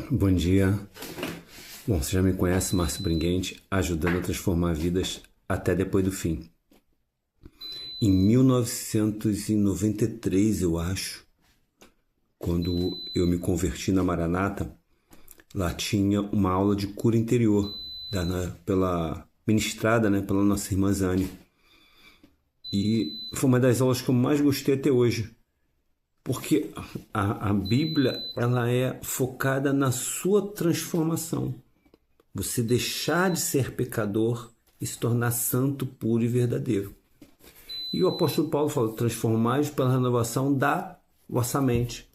Bom dia. Bom, você já me conhece, Márcio Bringuente, ajudando a transformar vidas até depois do fim. Em 1993, eu acho, quando eu me converti na Maranata, lá tinha uma aula de cura interior, ministrada pela nossa irmã Zane. E foi uma das aulas que eu mais gostei até hoje. Porque a Bíblia, ela é focada na sua transformação. Você deixar de ser pecador e se tornar santo, puro e verdadeiro. E o apóstolo Paulo fala, transformai-vos pela renovação da vossa mente.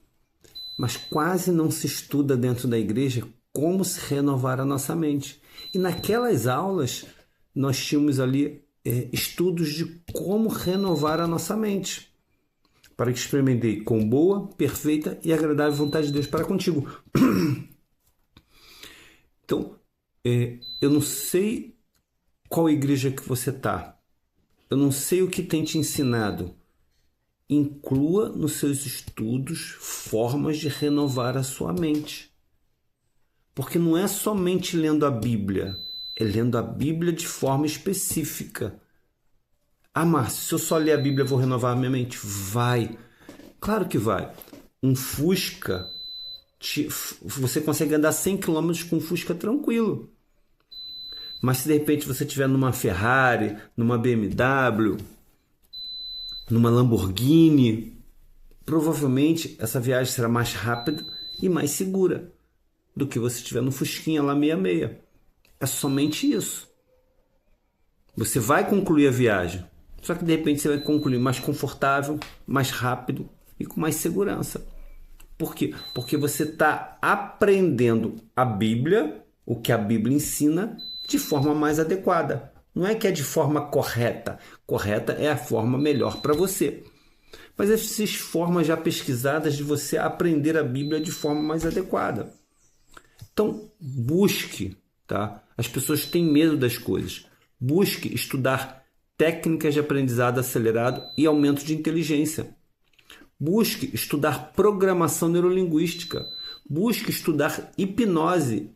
Mas quase não se estuda dentro da igreja como se renovar a nossa mente. E naquelas aulas, nós tínhamos ali estudos de como renovar a nossa mente, para que experimentei com boa, perfeita e agradável vontade de Deus para contigo. Então, eu não sei qual igreja que você está. Eu não sei o que tem te ensinado. Inclua nos seus estudos formas de renovar a sua mente. Porque não é somente lendo a Bíblia, é lendo a Bíblia de forma específica. Ah, Márcio, se eu só ler a Bíblia eu vou renovar a minha mente? Vai. Claro que vai. Um Fusca, você consegue andar 100 km com um Fusca tranquilo. Mas se de repente você estiver numa Ferrari, numa BMW, numa Lamborghini, provavelmente essa viagem será mais rápida e mais segura do que você estiver no Fusquinha lá 66. É somente isso. Você vai concluir a viagem. Só que de repente você vai concluir mais confortável, mais rápido e com mais segurança. Por quê? Porque você está aprendendo a Bíblia, o que a Bíblia ensina, de forma mais adequada. Não é que é de forma correta. Correta é a forma melhor para você. Mas essas formas já pesquisadas de você aprender a Bíblia de forma mais adequada. Então, busque, tá? As pessoas têm medo das coisas. Busque estudar técnicas de aprendizado acelerado e aumento de inteligência. Busque estudar programação neurolinguística. Busque estudar hipnose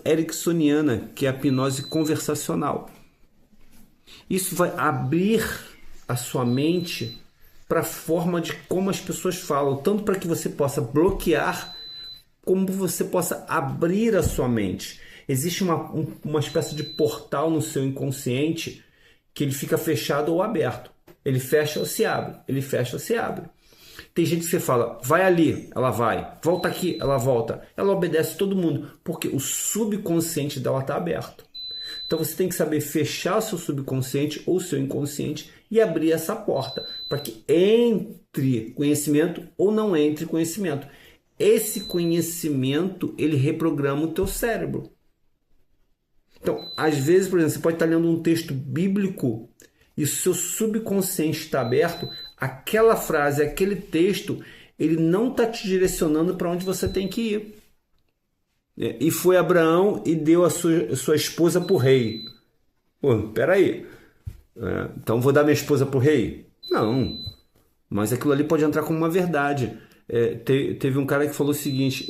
ericksoniana, que é a hipnose conversacional. Isso vai abrir a sua mente para a forma de como as pessoas falam, tanto para que você possa bloquear, como você possa abrir a sua mente. Existe uma espécie de portal no seu inconsciente que ele fica fechado ou aberto. Ele fecha ou se abre. Ele fecha ou se abre. Tem gente que você fala, vai ali, ela vai. Volta aqui, ela volta. Ela obedece todo mundo, porque o subconsciente dela está aberto. Então você tem que saber fechar o seu subconsciente ou o seu inconsciente e abrir essa porta para que entre conhecimento ou não entre conhecimento. Esse conhecimento, ele reprograma o teu cérebro. Então, às vezes, por exemplo, você pode estar lendo um texto bíblico e o seu subconsciente está aberto, aquela frase, aquele texto, ele não está te direcionando para onde você tem que ir. E foi Abraão e deu a sua esposa para o rei. Pô, peraí. Então vou dar minha esposa para o rei? Não. Mas aquilo ali pode entrar como uma verdade. Teve um cara que falou o seguinte...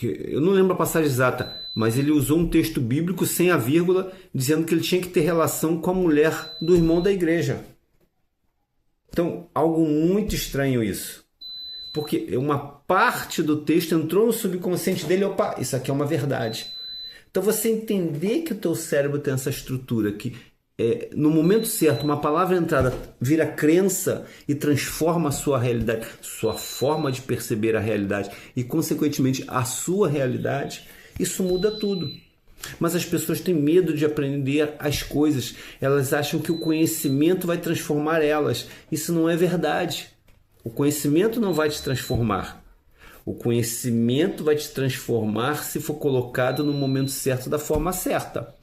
eu não lembro a passagem exata, mas ele usou um texto bíblico sem a vírgula, dizendo que ele tinha que ter relação com a mulher do irmão da igreja. Então, algo muito estranho isso. Porque uma parte do texto entrou no subconsciente dele, opa, isso aqui é uma verdade. Então, você entender que o teu cérebro tem essa estrutura, que no momento certo, uma palavra entrada vira crença e transforma a sua realidade, sua forma de perceber a realidade e, consequentemente, a sua realidade, isso muda tudo. Mas as pessoas têm medo de aprender as coisas. Elas acham que o conhecimento vai transformar elas. Isso não é verdade. O conhecimento não vai te transformar. O conhecimento vai te transformar se for colocado no momento certo, da forma certa.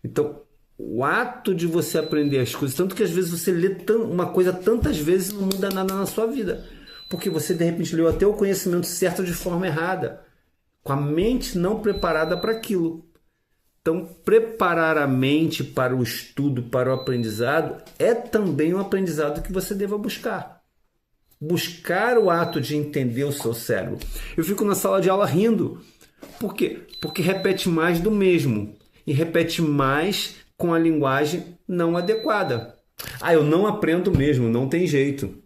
Então, o ato de você aprender as coisas, tanto que às vezes você lê uma coisa tantas vezes e não muda nada na sua vida, porque você de repente leu até o conhecimento certo de forma errada, com a mente não preparada para aquilo. Então, preparar a mente para o estudo, para o aprendizado, é também um aprendizado que você deva buscar. buscar o ato de entender o seu cérebro. Eu fico na sala de aula rindo. Por quê? Porque repete mais do mesmo e repete mais com a linguagem não adequada. Ah, eu não aprendo mesmo, não tem jeito.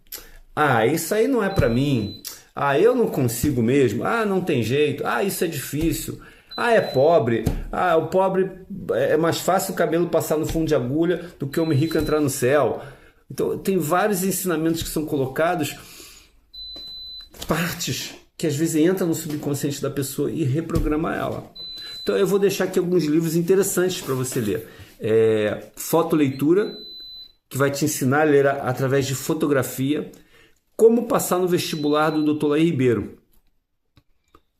Ah, isso aí não é para mim. Ah, eu não consigo mesmo. Ah, não tem jeito. Ah, isso é difícil. Ah, é pobre. Ah, o pobre é mais fácil o cabelo passar no fundo de agulha do que o homem rico entrar no céu. Então, tem vários ensinamentos que são colocados, partes que às vezes entram no subconsciente da pessoa e reprograma ela. Então, eu vou deixar aqui alguns livros interessantes para você ler. Fotoleitura, que vai te ensinar a ler através de fotografia. Como passar no vestibular, do Dr. Laí Ribeiro,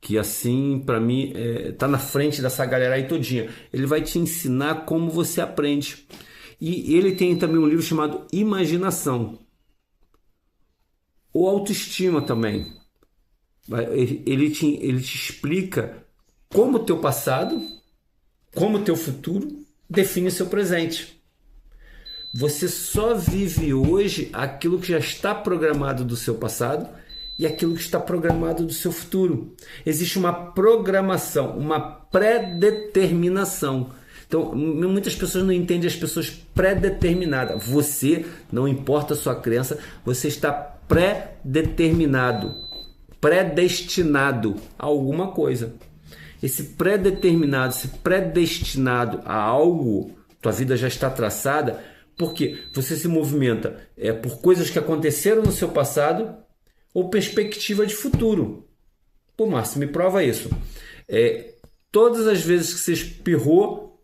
que assim, para mim, tá na frente dessa galera aí todinha. Ele vai te ensinar como você aprende. E ele tem também um livro chamado Imaginação. Ou Autoestima também. Ele te explica como o teu passado, como o teu futuro define o seu presente. Você só vive hoje aquilo que já está programado do seu passado e aquilo que está programado do seu futuro. Existe uma programação, uma pré-determinação. Então, muitas pessoas não entendem as pessoas pré-determinadas. Você, não importa a sua crença, você está pré-determinado, predestinado a alguma coisa. Esse pré-determinado, esse predestinado a algo, tua vida já está traçada, porque você se movimenta por coisas que aconteceram no seu passado ou perspectiva de futuro. Pô, Márcio, me prova isso. Todas as vezes que você espirrou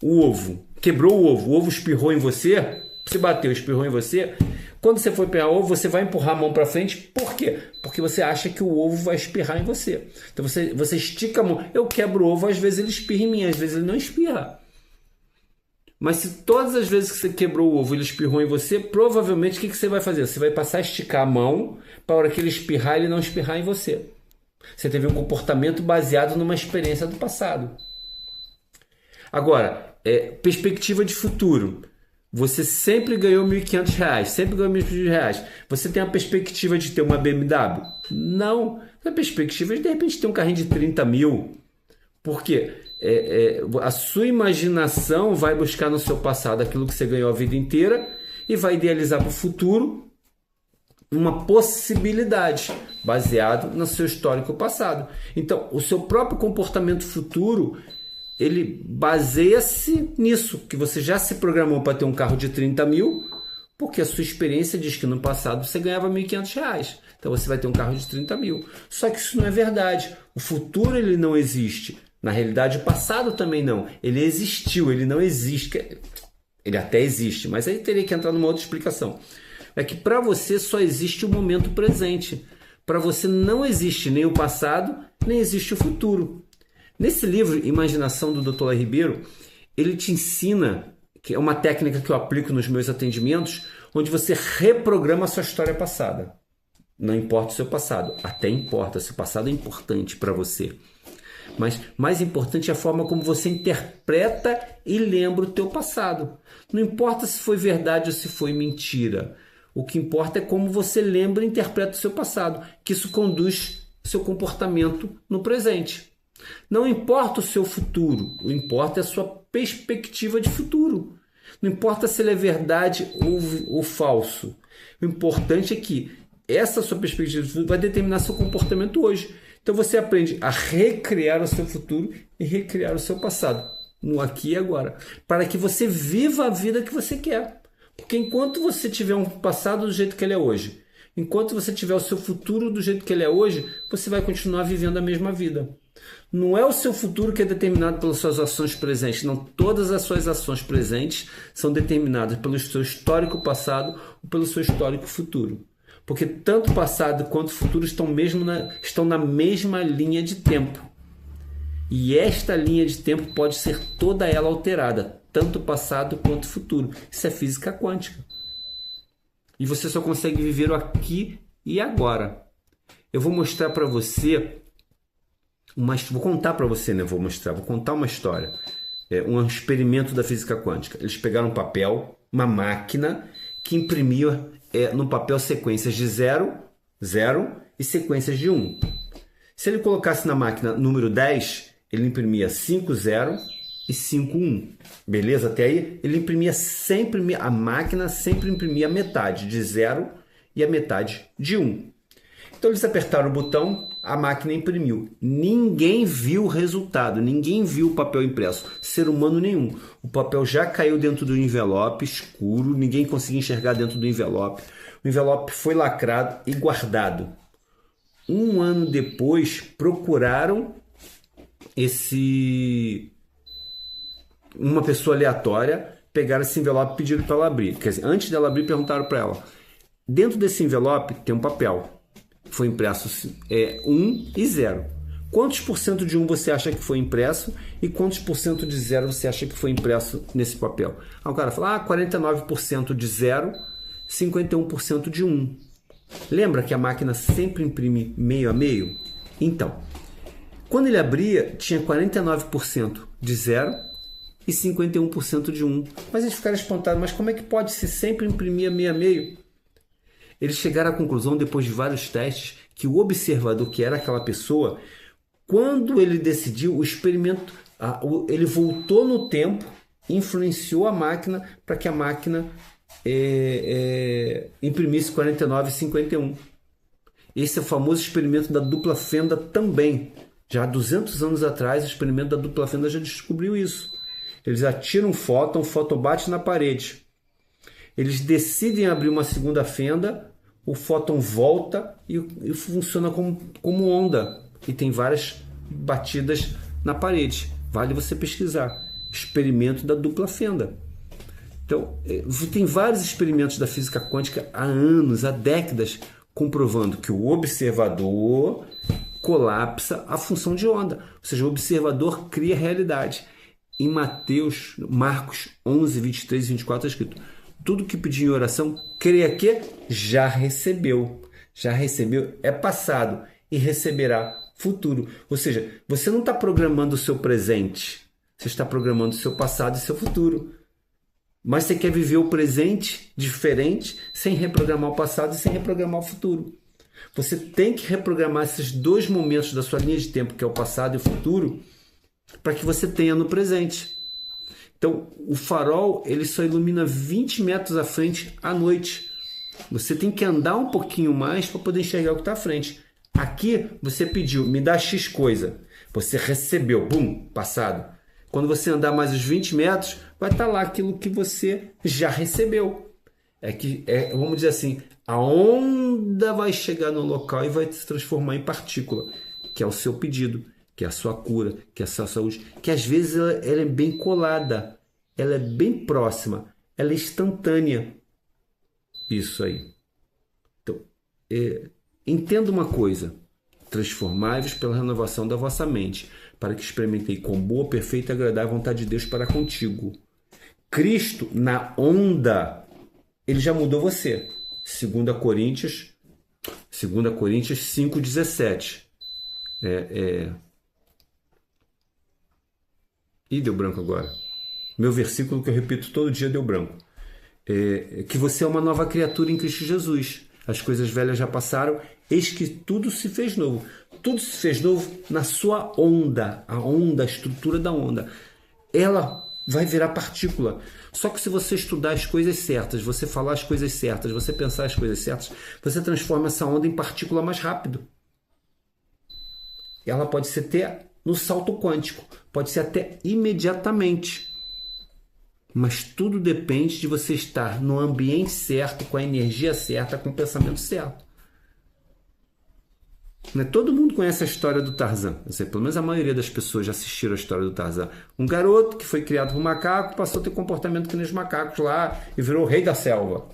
o ovo, quebrou o ovo espirrou em você, se bateu, espirrou em você, quando você for pegar o ovo, você vai empurrar a mão para frente. Por quê? Porque você acha que o ovo vai espirrar em você. Então você estica a mão. Eu quebro o ovo, às vezes ele espirra em mim, às vezes ele não espirra. Mas se todas as vezes que você quebrou o ovo ele espirrou em você, provavelmente o que você vai fazer? Você vai passar a esticar a mão para a hora que ele espirrar, ele não espirrar em você. Você teve um comportamento baseado numa experiência do passado. Agora, perspectiva de futuro. Você sempre ganhou R$1.500, sempre ganhou R$1.500. Você tem a perspectiva de ter uma BMW? Não. A perspectiva de repente ter um carrinho de 30 mil. Por quê? A sua imaginação vai buscar no seu passado aquilo que você ganhou a vida inteira e vai idealizar para o futuro uma possibilidade baseado no seu histórico passado. Então, o seu próprio comportamento futuro, ele baseia-se nisso, que você já se programou para ter um carro de 30 mil, porque a sua experiência diz que no passado você ganhava R$1.500. Então você vai ter um carro de 30 mil. Só que isso não é verdade. O futuro ele não existe. Na realidade, o passado também não. Ele existiu, ele não existe. Ele até existe, mas aí teria que entrar numa outra explicação. É que para você só existe o momento presente. Para você não existe nem o passado, nem existe o futuro. Nesse livro, Imaginação, do Dr. Laí Ribeiro, ele te ensina, que é uma técnica que eu aplico nos meus atendimentos, onde você reprograma a sua história passada. Não importa o seu passado, até importa, seu passado é importante para você. Mas mais importante é a forma como você interpreta e lembra o teu passado. Não importa se foi verdade ou se foi mentira. O que importa é como você lembra e interpreta o seu passado, que isso conduz seu comportamento no presente. Não importa o seu futuro, o que importa é a sua perspectiva de futuro. Não importa se ele é verdade ou falso. O importante é que essa sua perspectiva de futuro vai determinar seu comportamento hoje. Então você aprende a recriar o seu futuro e recriar o seu passado, no aqui e agora, para que você viva a vida que você quer. Porque enquanto você tiver um passado do jeito que ele é hoje, enquanto você tiver o seu futuro do jeito que ele é hoje, você vai continuar vivendo a mesma vida. Não é o seu futuro que é determinado pelas suas ações presentes. Não, todas as suas ações presentes são determinadas pelo seu histórico passado ou pelo seu histórico futuro. Porque tanto o passado quanto o futuro estão na mesma linha de tempo. E esta linha de tempo pode ser toda ela alterada, tanto o passado quanto o futuro. Isso é física quântica. E você só consegue viver o aqui e agora. Eu vou mostrar para você, vou contar uma história. Um experimento da física quântica. Eles pegaram um papel, uma máquina que imprimia no papel sequências de 0 0 e sequências de 1. Se ele colocasse na máquina número 10, ele imprimia 5, 0 e 5, 1. Beleza? Até aí, ele imprimia sempre, a máquina sempre imprimia metade de 0 e a metade de 1. Então eles apertaram o botão, a máquina imprimiu. Ninguém viu o resultado, ninguém viu o papel impresso, ser humano nenhum. O papel já caiu dentro do envelope escuro, ninguém conseguia enxergar dentro do envelope. O envelope foi lacrado e guardado. Um ano depois, procuraram uma pessoa aleatória, pegaram esse envelope e pediram para ela abrir. Quer dizer, antes dela abrir, perguntaram para ela: dentro desse envelope tem um papel. Foi impresso 1 e 0. Quantos por cento de 1 você acha que foi impresso e quantos por cento de 0 você acha que foi impresso nesse papel? Aí o cara fala: 49% de 0, 51% de 1. Lembra que a máquina sempre imprime meio a meio? Então, quando ele abria, tinha 49% de 0 e 51% de 1. Mas eles ficaram espantados: mas como é que pode se sempre imprimir meio a meio? Eles chegaram à conclusão, depois de vários testes, que o observador, que era aquela pessoa, quando ele decidiu o experimento, ele voltou no tempo, influenciou a máquina para que a máquina imprimisse 49 e 51. Esse é o famoso experimento da dupla fenda também. Já há 200 anos atrás, o experimento da dupla fenda já descobriu isso. Eles atiram um fóton, o fóton bate na parede. Eles decidem abrir uma segunda fenda, o fóton volta e funciona como onda. E tem várias batidas na parede. Vale você pesquisar. Experimento da dupla fenda. Então, tem vários experimentos da física quântica há anos, há décadas, comprovando que o observador colapsa a função de onda. Ou seja, o observador cria realidade. Em Marcos 11, 23 e 24 está escrito: tudo que pedir em oração, creia que já recebeu. Já recebeu é passado e receberá futuro. Ou seja, você não está programando o seu presente. Você está programando o seu passado e seu futuro. Mas você quer viver o presente diferente, sem reprogramar o passado e sem reprogramar o futuro. Você tem que reprogramar esses dois momentos da sua linha de tempo, que é o passado e o futuro, para que você tenha no presente. Então, o farol ele só ilumina 20 metros à frente à noite. Você tem que andar um pouquinho mais para poder enxergar o que está à frente. Aqui, você pediu, me dá X coisa. Você recebeu, bum, passado. Quando você andar mais os 20 metros, vai estar lá aquilo que você já recebeu. Vamos dizer assim, a onda vai chegar no local e vai se transformar em partícula, que é o seu pedido, que é a sua cura, que é a sua saúde, que às vezes ela é bem colada, ela é bem próxima, ela é instantânea. Isso aí. Então, entenda uma coisa: transformai-vos pela renovação da vossa mente, para que experimentei com boa, perfeita e agradável vontade de Deus para contigo. Cristo, na onda, ele já mudou você. 2 Coríntios 5,17. Ih, deu branco agora. Meu versículo que eu repito todo dia deu branco. Que você é uma nova criatura em Cristo Jesus. As coisas velhas já passaram, eis que tudo se fez novo. Tudo se fez novo na sua onda. A onda, a estrutura da onda. Ela vai virar partícula. Só que se você estudar as coisas certas, você falar as coisas certas, você pensar as coisas certas, você transforma essa onda em partícula mais rápido. Ela pode ser até no salto quântico, pode ser até imediatamente. Mas tudo depende de você estar no ambiente certo, com a energia certa, com o pensamento certo. Todo mundo conhece a história do Tarzan. Pelo menos a maioria das pessoas já assistiram a história do Tarzan. Um garoto que foi criado por macaco, passou a ter comportamento que nem os macacos lá e virou o rei da selva.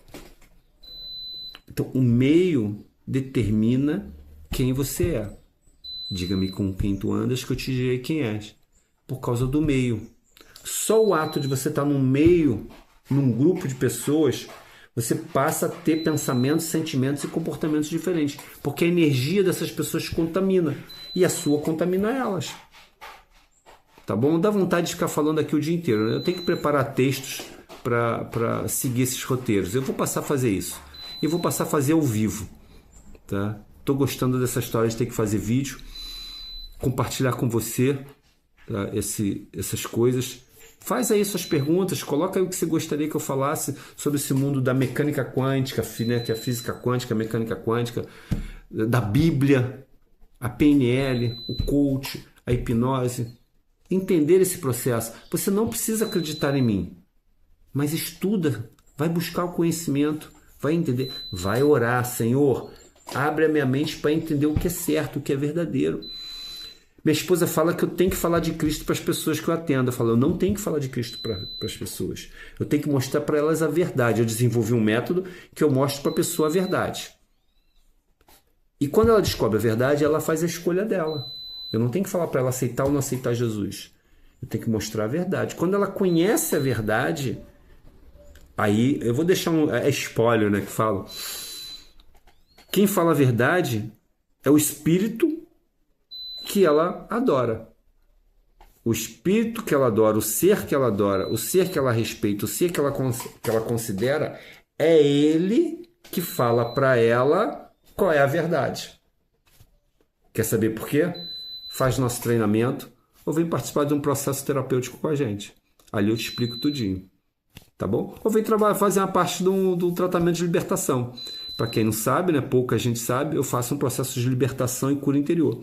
Então, o meio determina quem você é. Diga-me com quem tu andas que eu te direi quem és. Por causa do meio. Só o ato de você estar num meio, num grupo de pessoas, você passa a ter pensamentos, sentimentos e comportamentos diferentes. Porque a energia dessas pessoas contamina. E a sua contamina elas. Tá bom? Não dá vontade de ficar falando aqui o dia inteiro. Eu tenho que preparar textos para seguir esses roteiros. Eu vou passar a fazer isso. E vou passar a fazer ao vivo. tá? Tô gostando dessa história de ter que fazer vídeo, compartilhar com você, tá? Essas coisas. Faz aí suas perguntas, coloca aí o que você gostaria que eu falasse sobre esse mundo da mecânica quântica, né, que é a física quântica, a mecânica quântica, da Bíblia, a PNL, o coach, a hipnose. Entender esse processo. Você não precisa acreditar em mim, mas estuda, vai buscar o conhecimento, vai entender, vai orar. Senhor, abre a minha mente para entender o que é certo, o que é verdadeiro. Minha esposa fala que eu tenho que falar de Cristo para as pessoas que eu atendo. Eu falo, eu não tenho que falar de Cristo para as pessoas. Eu tenho que mostrar para elas a verdade. Eu desenvolvi um método que eu mostro para a pessoa a verdade. E quando ela descobre a verdade, ela faz a escolha dela. Eu não tenho que falar para ela aceitar ou não aceitar Jesus. Eu tenho que mostrar a verdade. Quando ela conhece a verdade, aí eu vou deixar é spoiler, né, que falo. Quem fala a verdade é o Espírito que ela adora. O espírito que ela adora, o ser que ela adora, o ser que ela respeita, o ser que ela considera, é ele que fala para ela qual é a verdade. Quer saber por quê? Faz nosso treinamento ou vem participar de um processo terapêutico com a gente. Ali eu te explico tudinho. Tá bom? Ou vem fazer uma parte do tratamento de libertação. Para quem não sabe, né, pouca gente sabe, eu faço um processo de libertação e cura interior,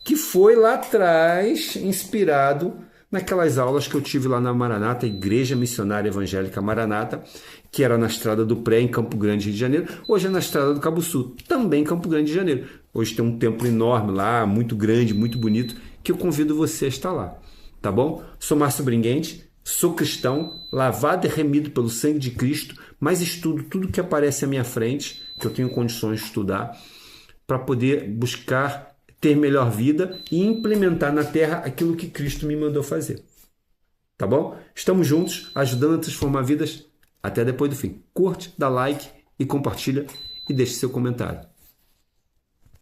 que foi lá atrás inspirado naquelas aulas que eu tive lá na Maranata, Igreja Missionária Evangélica Maranata, que era na Estrada do Pré, em Campo Grande, Rio de Janeiro. Hoje é na Estrada do Cabo Sul, também em Campo Grande, Rio de Janeiro. Hoje tem um templo enorme lá, muito grande, muito bonito, que eu convido você a estar lá. Tá bom? Sou Márcio Bringuente, sou cristão, lavado e remido pelo sangue de Cristo, mas estudo tudo que aparece à minha frente, que eu tenho condições de estudar, para poder buscar ter melhor vida e implementar na Terra aquilo que Cristo me mandou fazer. Tá bom? Estamos juntos, ajudando a transformar vidas. Até depois do fim. Curte, dá like e compartilha e deixe seu comentário.